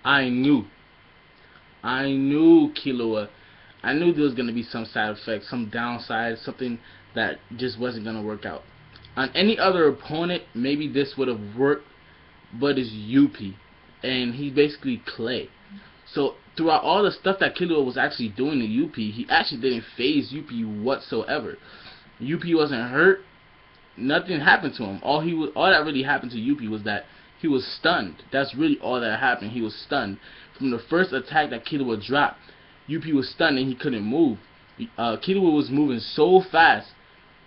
I knew Killua. I knew there was gonna be some side effect, some downside, something that just wasn't gonna work out. On any other opponent, maybe this would have worked, but it's Yuppie, and he's basically clay. So throughout all the stuff that Killua was actually doing to Yuppie, he actually didn't phase Yuppie whatsoever. Yuppie wasn't hurt. Nothing happened to him. All that really happened to Yuppie was that he was stunned. That's really all that happened. He was stunned. From the first attack that Killua dropped, Yuppie was stunned and he couldn't move. Killua was moving so fast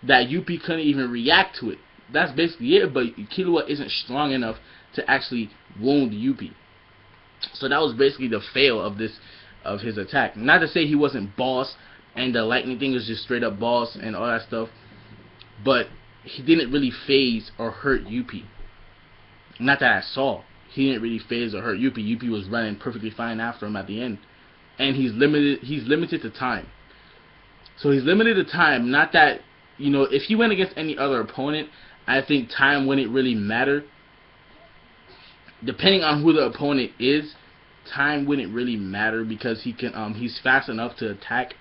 that Yuppie couldn't even react to it. That's basically it, but Killua isn't strong enough to actually wound Yuppie. So that was basically the fail of his attack. Not to say he wasn't boss and the lightning thing was just straight up boss and all that stuff, but he didn't really phase or hurt Yuppie. Not that I saw. He didn't really phase or hurt Yuppie. Yuppie was running perfectly fine after him at the end. And he's limited to time. So he's limited to time. Not that, you know, if he went against any other opponent, I think time wouldn't really matter. Depending on who the opponent is, time wouldn't really matter because he's fast enough to attack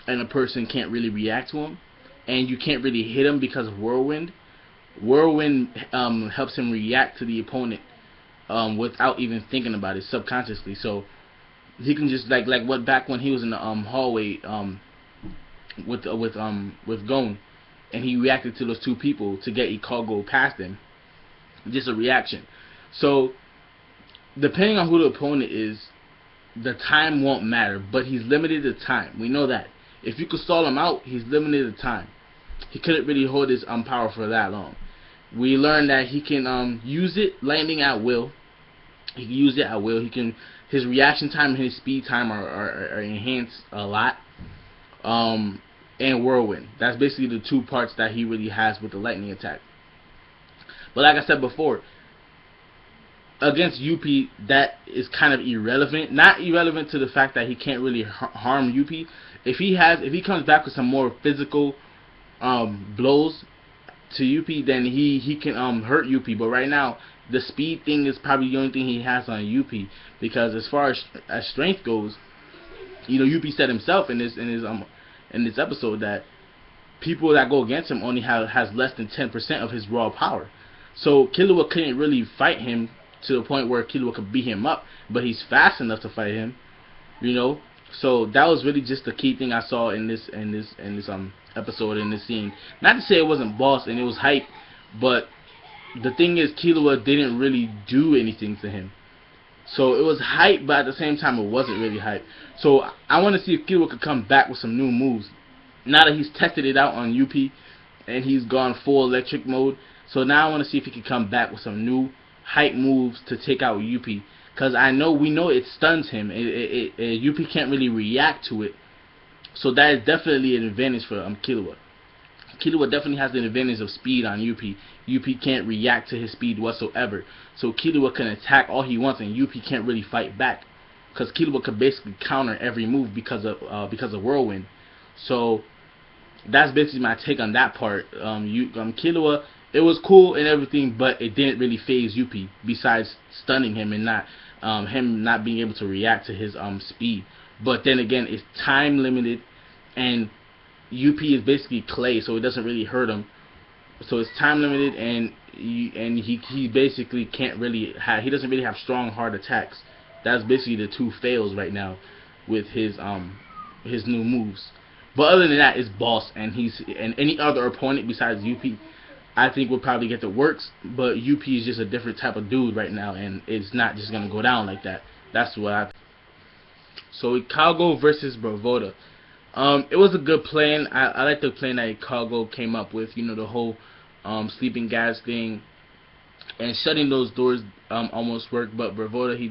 and a person can't really react to him, and you can't really hit him because of whirlwind. Whirlwind helps him react to the opponent without even thinking about it subconsciously. So he can just like what back when he was in the hallway with Gon, and he reacted to those two people to get Ikago past him. Just a reaction. So depending on who the opponent is, the time won't matter, but he's limited to time. We know that. If you could stall him out, he's limited to time. He couldn't really hold his power for that long. We learned that he can use it landing at will. He can use it at will. His reaction time and his speed time are enhanced a lot. And whirlwind. That's basically the two parts that he really has with the lightning attack. But like I said before, against Yuppie, that is kind of irrelevant. Not irrelevant to the fact that he can't really harm Yuppie. If he comes back with some more physical blows to Yuppie, then he can hurt Yuppie. But right now, the speed thing is probably the only thing he has on Yuppie, because as far as strength goes, you know, Yuppie said himself in this episode that people that go against him only has less than 10% of his raw power. So Killua couldn't really fight him to the point where Killua could beat him up, but he's fast enough to fight him, you know. So that was really just the key thing I saw in this episode, in this scene. Not to say it wasn't boss and it was hype, but the thing is, Killua didn't really do anything to him. So it was hype, but at the same time it wasn't really hype. So I want to see if Killua could come back with some new moves. Now that he's tested it out on Yuppie and he's gone full electric mode, so now I want to see if he can come back with some new hype moves to take out Yuppie. Because we know it stuns him. Yuppie can't really react to it. So that is definitely an advantage for Killua. Killua definitely has an advantage of speed on Yuppie. Yuppie can't react to his speed whatsoever. So Killua can attack all he wants, and Yuppie can't really fight back, because Killua can basically counter every move because of whirlwind. So that's basically my take on that part. Killua, it was cool and everything, but it didn't really phase Yuppie, besides stunning him and him not being able to react to his speed. But then again, it's time limited, and Yuppie is basically clay, so it doesn't really hurt him. So it's time limited, and he basically can't really he doesn't really have strong hard attacks. That's basically the two fails right now with his new moves. But other than that, it's boss, and any other opponent besides Yuppie, I think will probably get the works. But Yuppie is just a different type of dude right now, and it's not just gonna go down like that. That's what I. So Ikago versus Bravota. It was a good plan. I like the plan that Ikago came up with. You know, the whole sleeping gas thing and shutting those doors almost worked. But Bravota, he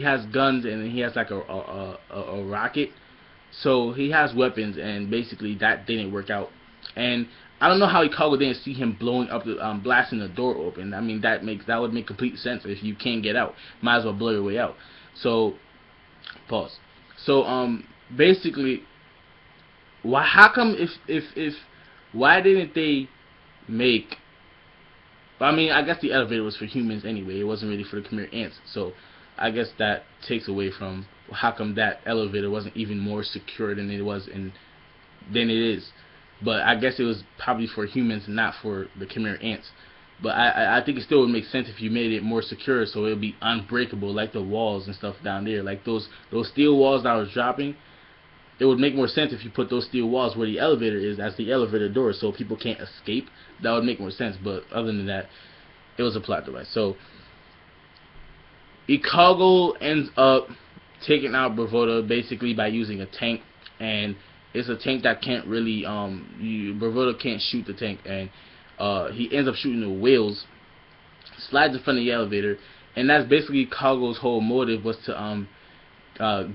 has guns, and he has like a rocket. So he has weapons, and basically that didn't work out. And I don't know how Ikago didn't see him blowing up blasting the door open. I mean, that would make complete sense. If you can't get out, might as well blow your way out. So pause. So basically, why didn't they make? I mean, I guess the elevator was for humans anyway. It wasn't really for the Khmer ants. So I guess that takes away from how come that elevator wasn't even more secure than it is. But I guess it was probably for humans, not for the Khmer ants. But I think it still would make sense if you made it more secure, so it would be unbreakable, like the walls and stuff down there, like those steel walls that I was dropping. It would make more sense if you put those steel walls where the elevator is as the elevator door, so people can't escape. That would make more sense. But other than that, it was a plot device. So Ikago ends up taking out Bravota basically by using a tank, and it's a tank that can't really Bravota can't shoot the tank, and he ends up shooting the wheels, slides in front of the elevator, and that's basically Ikago's whole motive, was to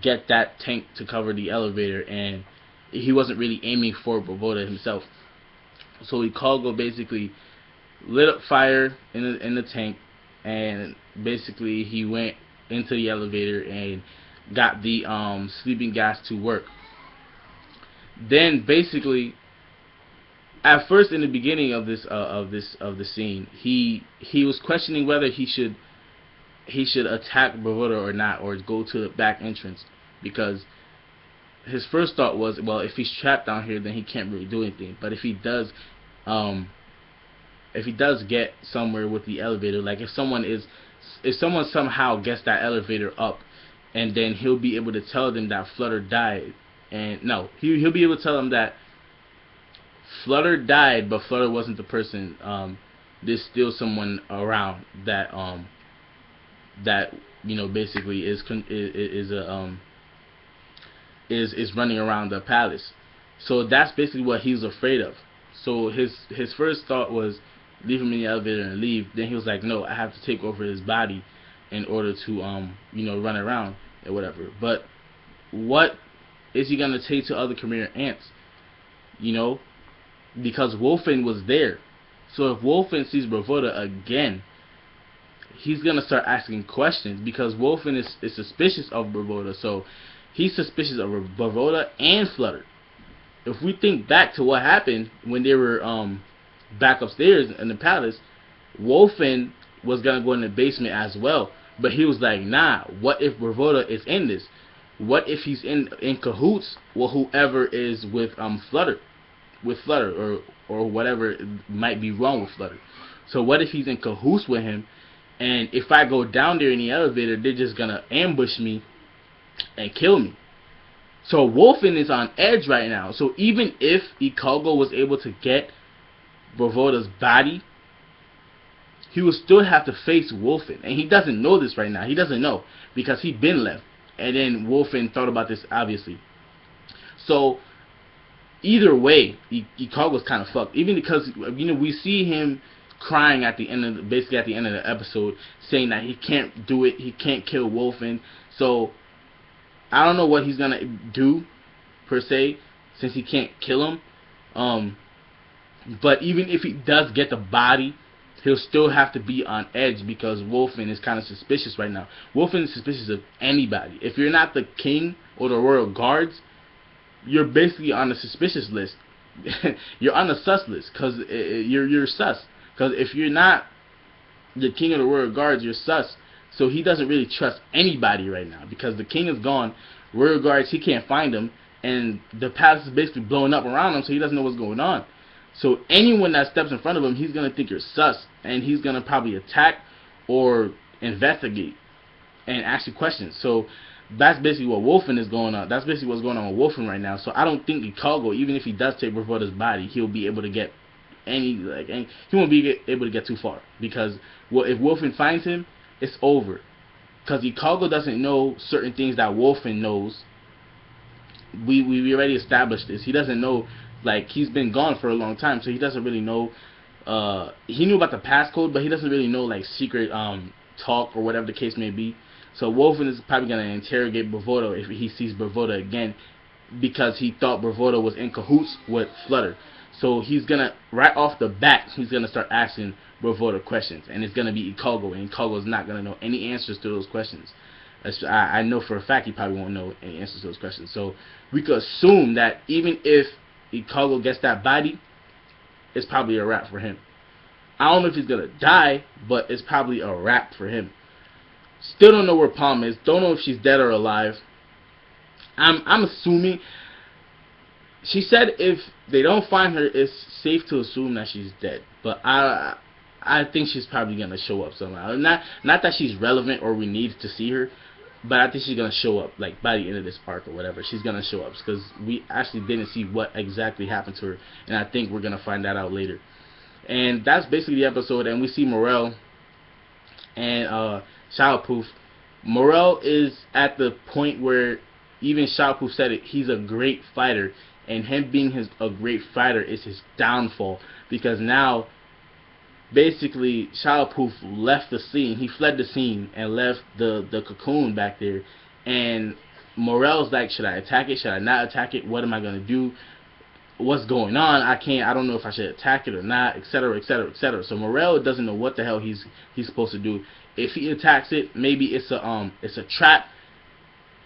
get that tank to cover the elevator, and he wasn't really aiming for Bravota himself. So Ikago basically lit up fire in the tank, and basically he went into the elevator and got the sleeping gas to work. Then basically, at first in the beginning of the scene, he was questioning whether he should attack Bravota or not, or go to the back entrance, because his first thought was, well, if he's trapped down here, then he can't really do anything. But if he does get somewhere with the elevator, like if someone somehow gets that elevator up, and then he'll be able to tell them that Flutter died, and no, he'll be able to tell them that Flutter died, but Flutter wasn't the person. There's still someone around that that basically is running around the palace. So that's basically what he's afraid of. So his first thought was leave him in the elevator and leave. Then he was like, no, I have to take over his body in order to run around and whatever. But what is he gonna take to other Khmer ants? Because Wolfen was there. So if Wolfen sees Bravota again, he's gonna start asking questions, because Wolfen is suspicious of Bravota. So he's suspicious of Bravota and Flutter. If we think back to what happened when they were back upstairs in the palace, Wolfen was gonna go in the basement as well, but he was like, nah, what if Bravota is in this? What if he's in cahoots with whoever is with Flutter, or whatever might be wrong with Flutter? So what if he's in cahoots with him, and if I go down there in the elevator, they're just gonna ambush me and kill me? So Wolfen is on edge right now. So even if Ikago was able to get Bravota's body, he would still have to face Wolfen, and he doesn't know this right now. He doesn't know, because he been left, and then Wolfen thought about this obviously. So either way, Ikago's kind of fucked. Even because we see him crying at the end of basically at the end of the episode, saying that he can't do it, he can't kill Wolfen. So I don't know what he's gonna do per se, since he can't kill him. But even if he does get the body, he'll still have to be on edge, because Wolfen is kind of suspicious right now. Wolfen is suspicious of anybody. If you're not the king or the royal guards, you're basically on the suspicious list. You're on the sus list, because you're sus. Because if you're not the king of the royal guards, you're sus. So he doesn't really trust anybody right now, because the king is gone, royal guards, he can't find him, and the palace is basically blowing up around him, so he doesn't know what's going on. So anyone that steps in front of him, he's going to think you're sus, and he's going to probably attack or investigate and ask you questions. So that's basically what Wolfen is going on. That's basically what's going on with Wolfen right now. So I don't think Ikago, even if he does take Bravota's body, he'll be able to get he won't be able to get too far, because if Wolfen finds him, it's over. Because Ikago doesn't know certain things that Wolfen knows. We already established this. He doesn't know, like, he's been gone for a long time, so he doesn't really know. He knew about the passcode, but he doesn't really know, like, secret talk or whatever the case may be. So Wolfen is probably going to interrogate Bravota if he sees Bravota again, because he thought Bravota was in cahoots with Flutter. So he's going to, right off the bat, he's going to start asking Bravota questions, and it's going to be Ikago, and Ikago's not going to know any answers to those questions. I know for a fact he probably won't know any answers to those questions. So we could assume that even if Ikago gets that body, it's probably a wrap for him. I don't know if he's going to die, but it's probably a wrap for him. Still don't know where Palm is. Don't know if she's dead or alive. I'm assuming. She said if they don't find her, it's safe to assume that she's dead. But I think she's probably gonna show up somehow. Not that she's relevant or we need to see her, but I think she's gonna show up like by the end of this arc or whatever. She's gonna show up because we actually didn't see what exactly happened to her, and I think we're gonna find that out later. And that's basically the episode. And we see Morel and Shao-Poof. Morel is at the point where even Shao-Poof said it. He's a great fighter, and him being a great fighter is his downfall, because now basically Shao-Poof left the scene. He fled the scene and left the cocoon back there, and Morel's like, should I attack it? Should I not attack it? What am I gonna do? What's going on? I don't know if I should attack it or not, etc., etc., etc. So Morel doesn't know what the hell he's supposed to do. If he attacks it, maybe it's a trap,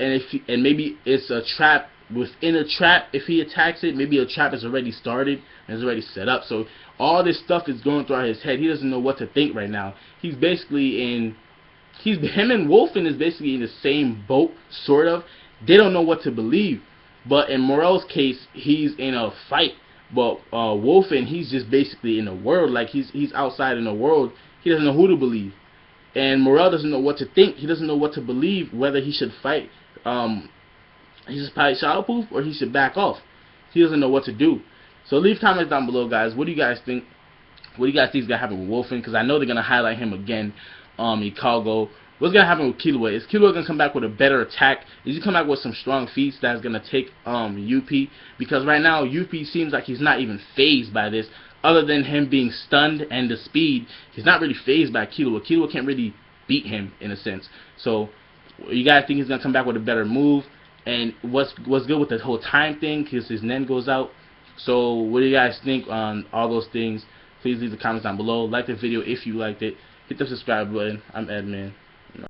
and maybe it's a trap within a trap. If he attacks it, maybe a trap is already started and is already set up. So all this stuff is going through his head. He doesn't know what to think right now. He's basically him and Wolfen is basically in the same boat, sort of. They don't know what to believe. But in Morel's case, he's in a fight. But Wolfen, he's just basically in the world. Like he's outside in the world. He doesn't know who to believe. And Morel doesn't know what to think. He doesn't know what to believe, whether he should fight. He should fight Shao-Poof or he should back off. He doesn't know what to do. So leave comments down below, guys. What do you guys think? What do you guys think is gonna happen with Wolfen? Because I know they're gonna highlight him again. Ikago. What's gonna happen with Killua? Is Killua gonna come back with a better attack? Is he come back with some strong feats that's gonna take UP? Because right now UP seems like he's not even phased by this. Other than him being stunned and the speed, he's not really phased by Killua. Killua can't really beat him in a sense. So you guys think he's gonna come back with a better move? And what's good with the whole time thing? Because his Nen goes out. So what do you guys think on all those things? Please leave the comments down below. Like the video if you liked it. Hit the subscribe button. I'm Edman.